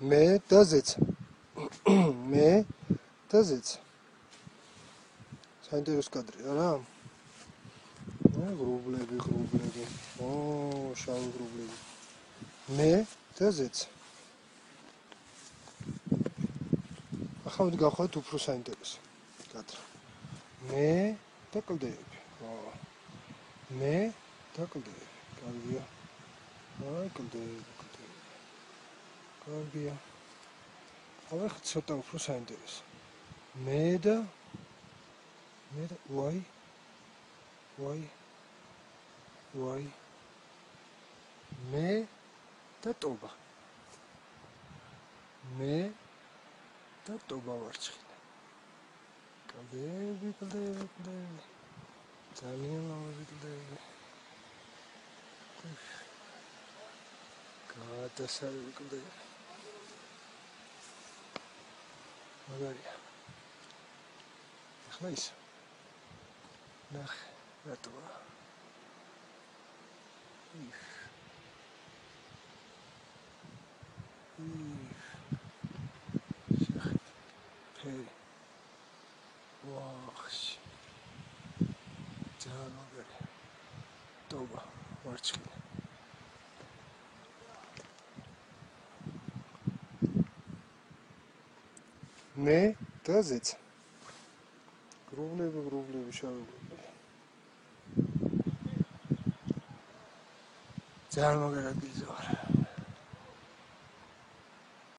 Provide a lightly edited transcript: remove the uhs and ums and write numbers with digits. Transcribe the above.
მე და ზეცა. მე და ზეცა. საინტერესო კადრია რა? ღრუბლები. შავი ღრუბლები. მე და ზეცა. ახლა მოდი გავხადოთ უფრო საინტერესო კადრი. მე და კლდეები. მე და კლდეები. კარგია. აი კლდეები. კარგია. ახლა ცოტა უფრო საინტერესო. მე და ვაი. მე და ტობა. მე და ტობა ვარცხილე. კლდეები. ძალიან ლამაზი კლდეები. გადასარევი კლდეები. მაგარია. ახლა ის. ნახე, რატოა? ფერი. ვახში. ძალიან მაგარია. ტობა, ვარცხილე. მე და ზეცა. ღრუბლები შავი ღრუბლები. ძალიან მაგარი ადგილზე ვარ.